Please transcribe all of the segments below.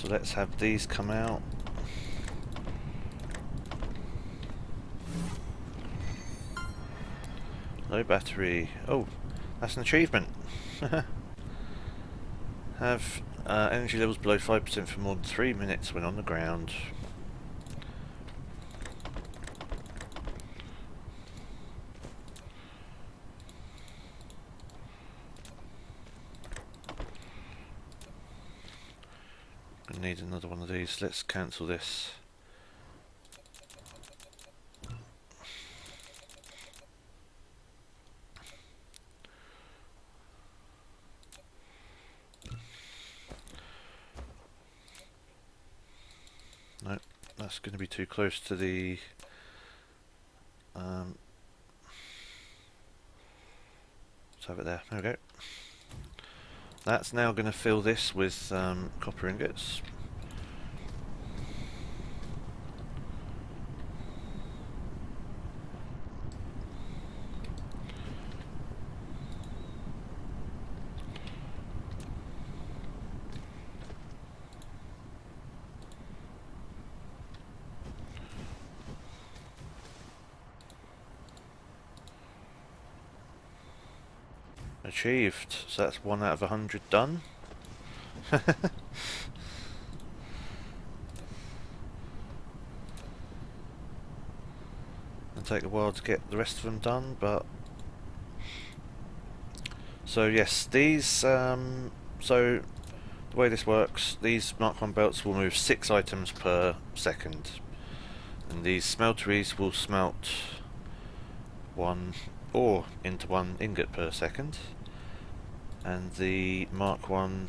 So let's have these come out. Low battery. Oh, that's an achievement. Have energy levels below 5% for more than 3 minutes when on the ground. I need another one of these. Let's cancel this. Nope, that's going to be too close to the let's have it there. There we go. That's now going to fill this with copper ingots. Achieved. So that's 1 out of 100 done. It'll take a while to get the rest of them done, but so yes, these so the way this works, these Mark 1 belts will move 6 items per second, and these smelteries will smelt 1 ore into 1 ingot per second, and the Mark 1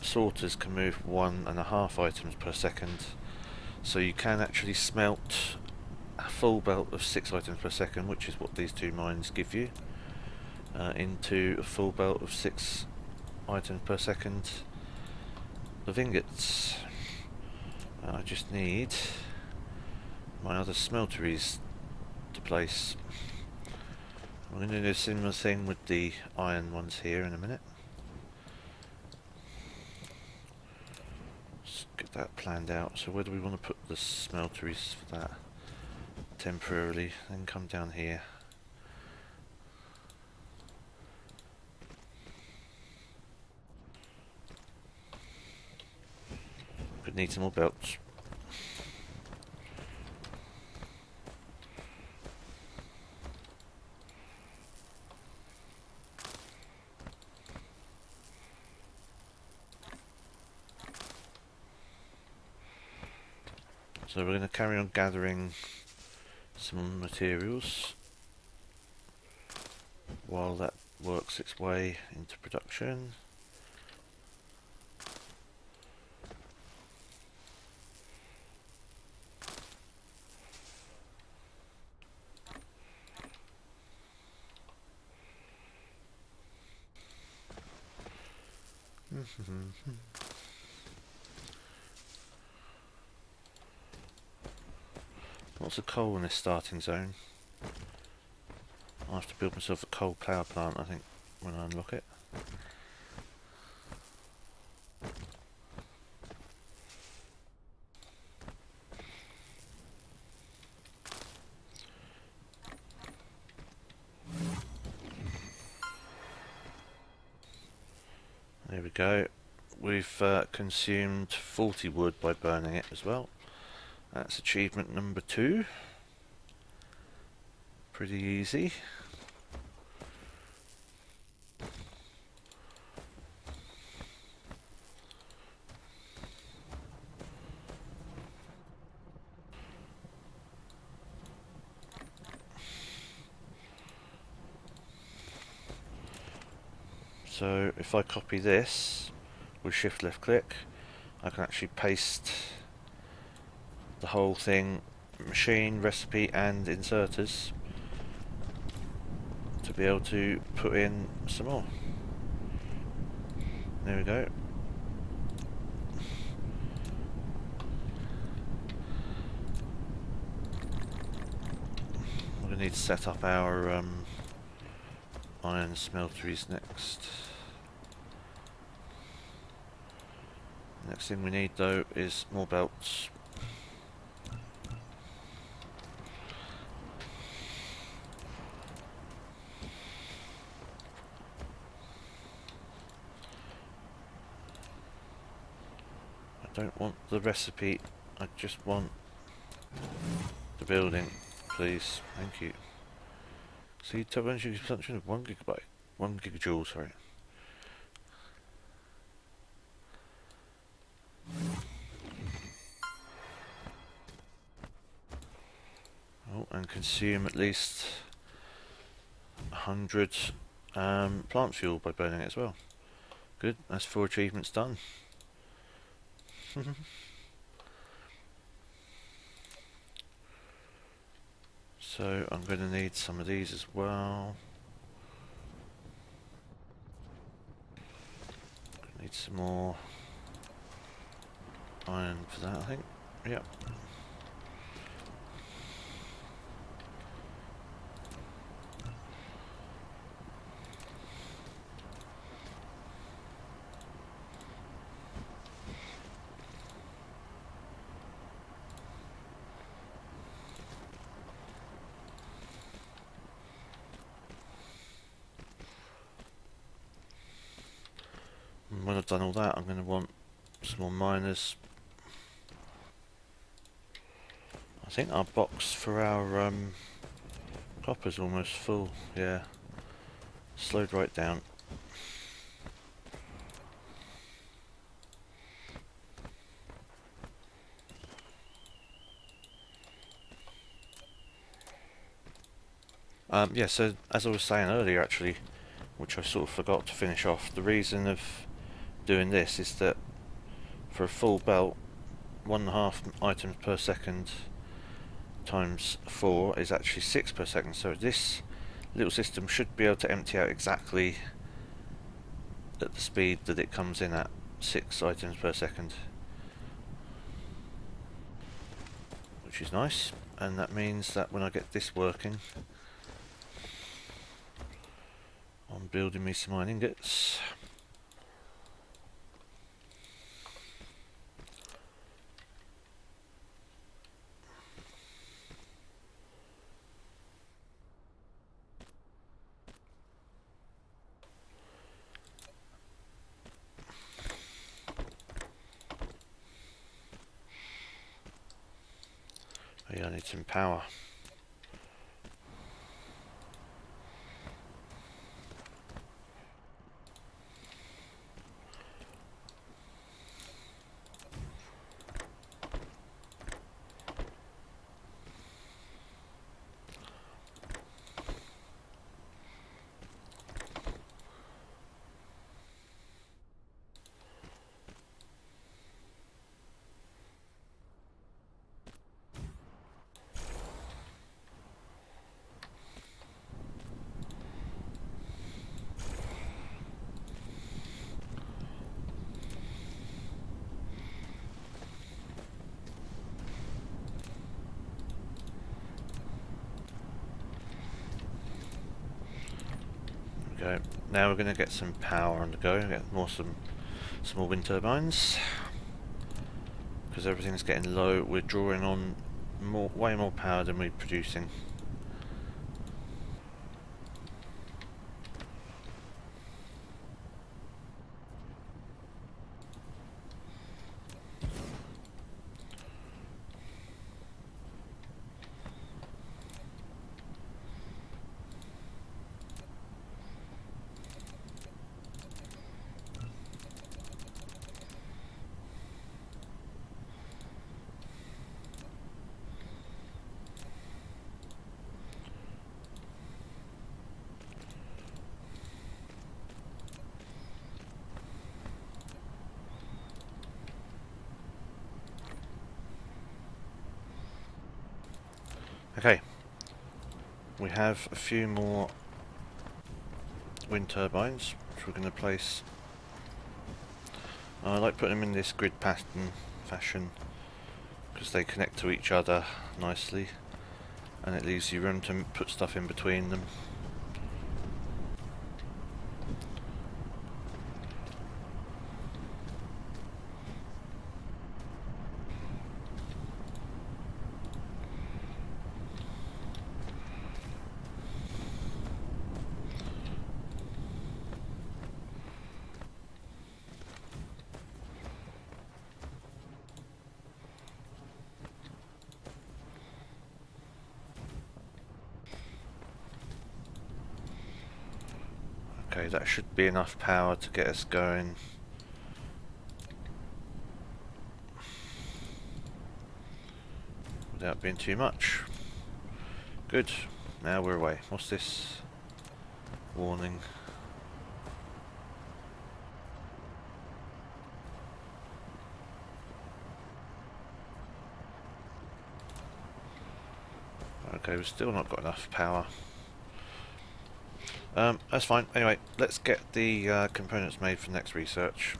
sorters can move 1.5 items per second, so you can actually smelt a full belt of 6 items per second, which is what these 2 mines give you, into a full belt of 6 items per second of ingots. I just need my other smelteries to place. I'm going to do a similar thing with the iron ones here in a minute. Let's get that planned out. So where do we want to put the smelteries for that? Temporarily, then come down here. Could need some more belts. So we're going to carry on gathering some materials while that works its way into production. Lots of coal in this starting zone. I'll have to build myself a coal power plant, I think, when I unlock it. There we go. We've consumed 40 wood by burning it as well. That's achievement number 2. Pretty easy. So if I copy this with shift left click, I can actually paste the whole thing, machine, recipe and inserters, to be able to put in some more. There we go. We're going to need to set up our iron smelteries next. Next thing we need though is more belts. I don't want the recipe, I just want the building, please. Thank you. See, total energy consumption of 1 gigabyte. 1 gigajoule, sorry. Oh, and consume at least 100 plant fuel by burning it as well. Good, that's 4 achievements done. So I'm going to need some of these as well. Need some more iron for that, I think. Yep. And when I've done all that, I'm going to want some more miners. I think our box for our copper's almost full. Yeah, slowed right down. Yeah, so as I was saying earlier actually, which I sort of forgot to finish off, the reason of doing this is that for a full belt, 1.5 items per second times 4 is actually 6 per second, so this little system should be able to empty out exactly at the speed that it comes in at, 6 items per second, which is nice. And that means that when I get this working, I'm building me some iron ingots. Oh yeah, I need some power. Go. Now we're going to get some power on the go, get some more wind turbines, because everything's getting low. We're drawing on way more power than we're producing. Okay, we have a few more wind turbines which we're going to place. I like putting them in this grid pattern fashion because they connect to each other nicely and it leaves you room to put stuff in between them. Okay, that should be enough power to get us going. Without being too much. Good. Now we're away. What's this? Warning. Okay, we've still not got enough power. That's fine. Anyway, let's get the components made for next research.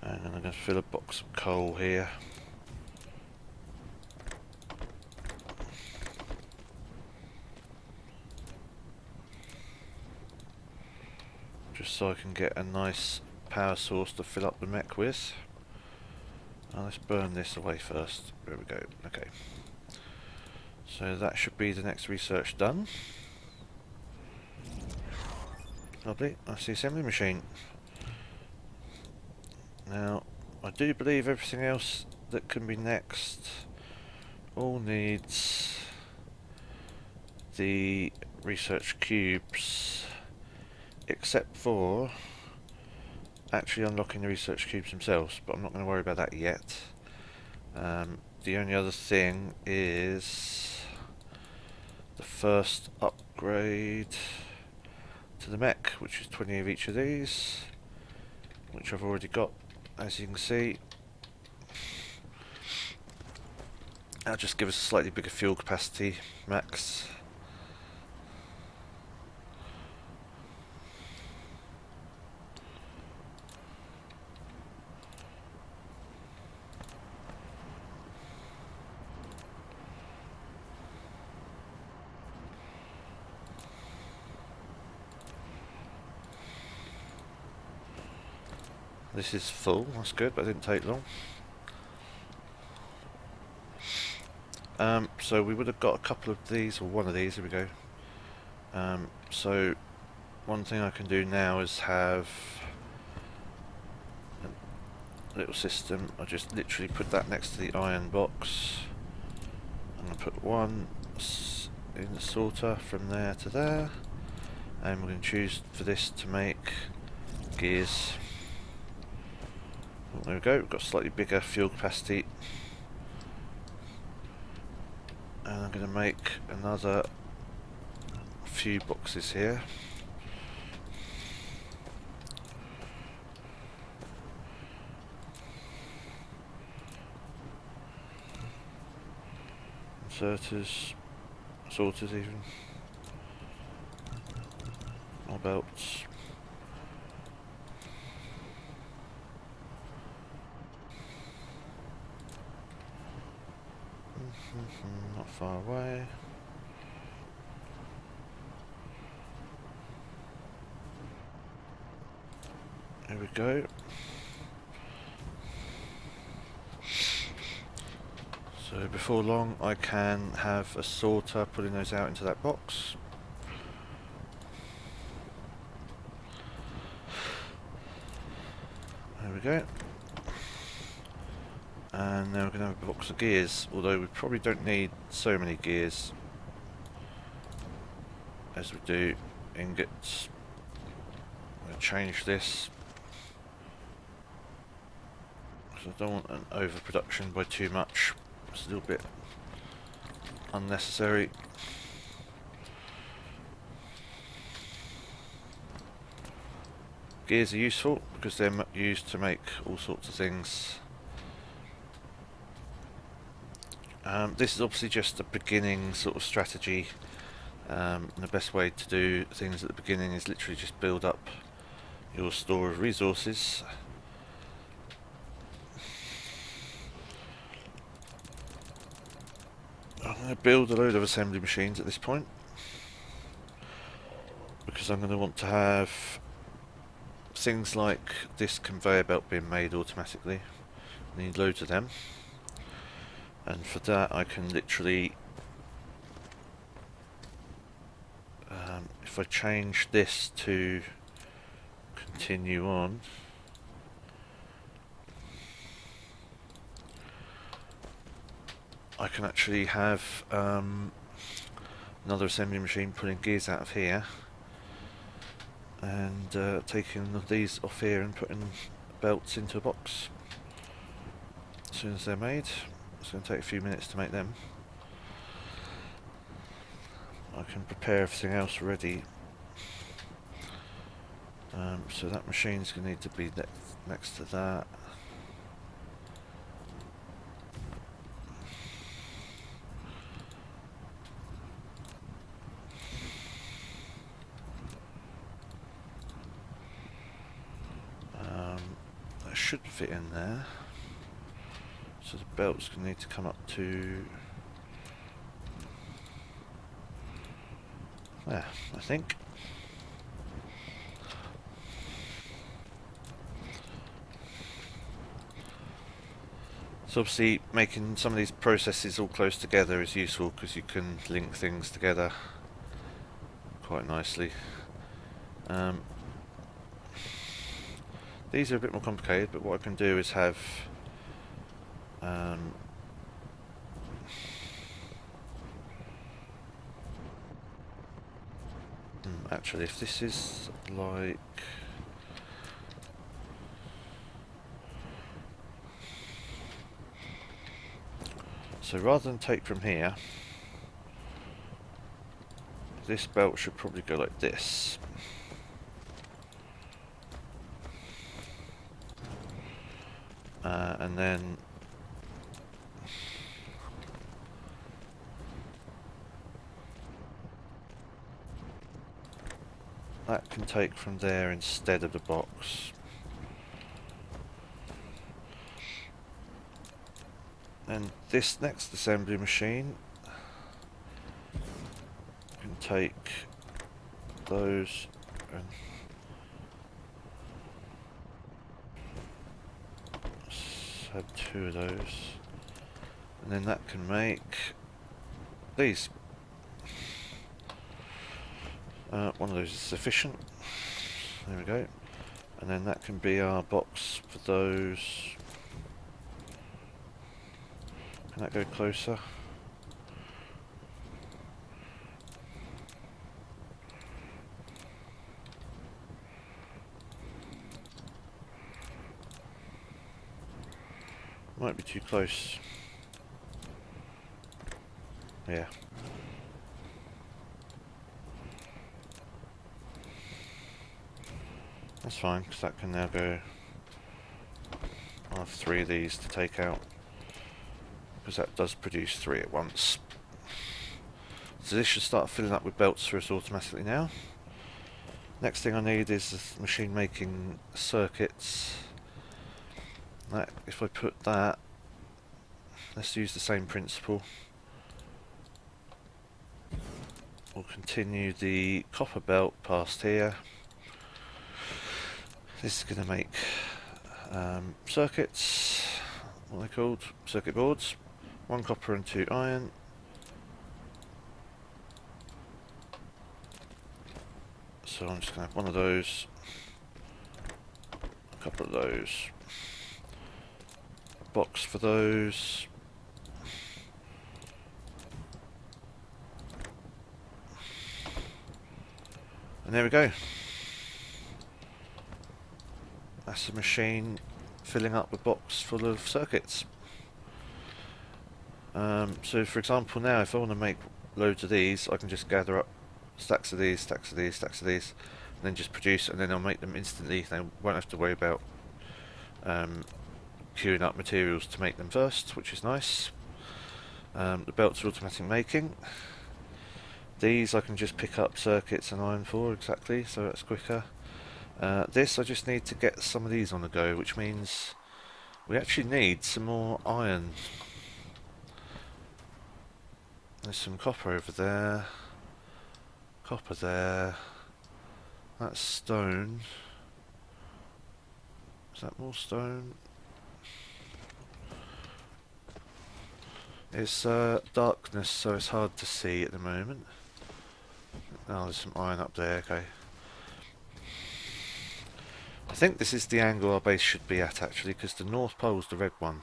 And I'm going to fill a box of coal here. Just so I can get a nice power source to fill up the mech with. Let's burn this away first. There we go. Okay. So that should be the next research done. Lovely. That's the assembly machine. Now, I do believe everything else that can be next all needs the research cubes, except for actually unlocking the research cubes themselves, but I'm not going to worry about that yet. The only other thing is the first upgrade to the mech, which is 20 of each of these, which I've already got, as you can see. That'll just give us a slightly bigger fuel capacity max. This is full, that's good, but it didn't take long. So we would have got a couple of these, or one of these, here we go. So one thing I can do now is have a little system. I just literally put that next to the iron box. I'm going to put one in the sorter from there to there, and we're going to choose for this to make gears. There we go, we've got slightly bigger fuel capacity. And I'm going to make another few boxes here. Inserters, sorters even. More belts. Not far away. There we go. So before long I can have a sorter putting those out into that box. There we go. And now we're going to have a box of gears, although we probably don't need so many gears as we do ingots. I'm going to change this because I don't want an overproduction by too much. It's a little bit unnecessary. Gears are useful because they're used to make all sorts of things. This is obviously just a beginning sort of strategy, and the best way to do things at the beginning is literally just build up your store of resources. I'm going to build a load of assembly machines at this point because I'm going to want to have things like this conveyor belt being made automatically. I need loads of them. And for that I can literally, if I change this to continue on, I can actually have another assembly machine pulling gears out of here and taking these off here and putting belts into a box as soon as they're made. It's going to take a few minutes to make them. I can prepare everything else ready. So that machine's going to need to be next to that. That should fit in there. So the belt's going to need to come up to there, I think. So obviously making some of these processes all close together is useful because you can link things together quite nicely. These are a bit more complicated, but what I can do is have actually, if this is like so, rather than take from here, this belt should probably go like this. And then that can take from there instead of the box. And this next assembly machine can take those and have two of those, and then that can make these. One of those is sufficient. There we go. And then that can be our box for those. Can that go closer? Might be too close. Yeah. That's fine, because that can now go. I'll have 3 of these to take out, because that does produce 3 at once. So this should start filling up with belts for us automatically now. Next thing I need is the machine making circuits. That, if I put that, let's use the same principle. We'll continue the copper belt past here. This is going to make circuits, what are they called? Circuit boards. 1 copper and 2 iron. So I'm just going to have one of those, a couple of those, a box for those, and there we go. That's a machine filling up a box full of circuits. So for example now, if I want to make loads of these, I can just gather up stacks of these, stacks of these, stacks of these, and then just produce, and then I'll make them instantly. They won't have to worry about queuing up materials to make them first, which is nice. The belts are automatic making. These I can just pick up circuits and iron for exactly, so that's quicker. This I just need to get some of these on the go, which means we actually need some more iron. There's some copper over there, copper there, that's stone. Is that more stone? It's darkness, so it's hard to see at the moment. Oh, there's some iron up there, okay. I think this is the angle our base should be at actually, because the North Pole's the red one.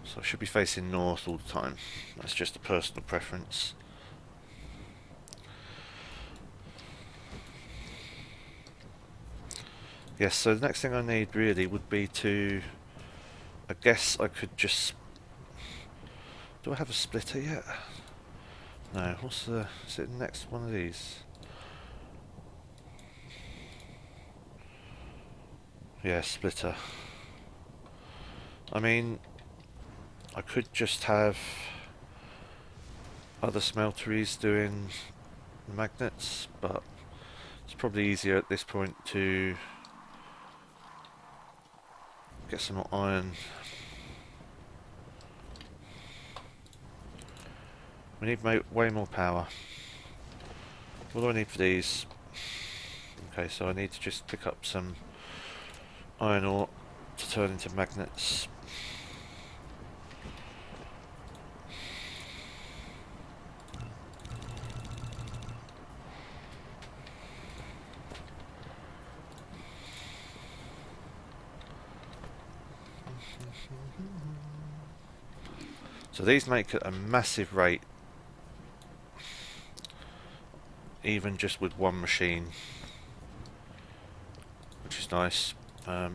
So I should be facing north all the time. That's just a personal preference. Yes, so the next thing I need really would be to... I guess I could just... Do I have a splitter yet? No, what's the... Is it the next one of these? Yeah, splitter. I mean, I could just have other smelteries doing magnets, but it's probably easier at this point to get some more iron. We need way more power. What do I need for these? Okay, so I need to just pick up some iron ore to turn into magnets. So these make at a massive rate, even just with one machine, which is nice. I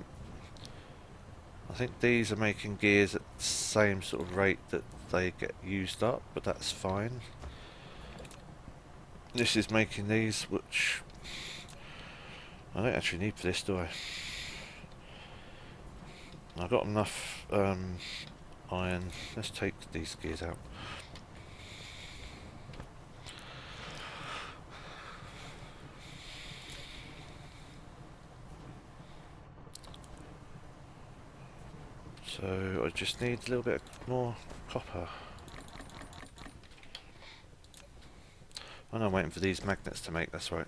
think these are making gears at the same sort of rate that they get used up, but that's fine. This is making these, which I don't actually need for this, do I? I've got enough iron. Let's take these gears out. So I just need a little bit more copper. Oh no, I'm waiting for these magnets to make, that's right.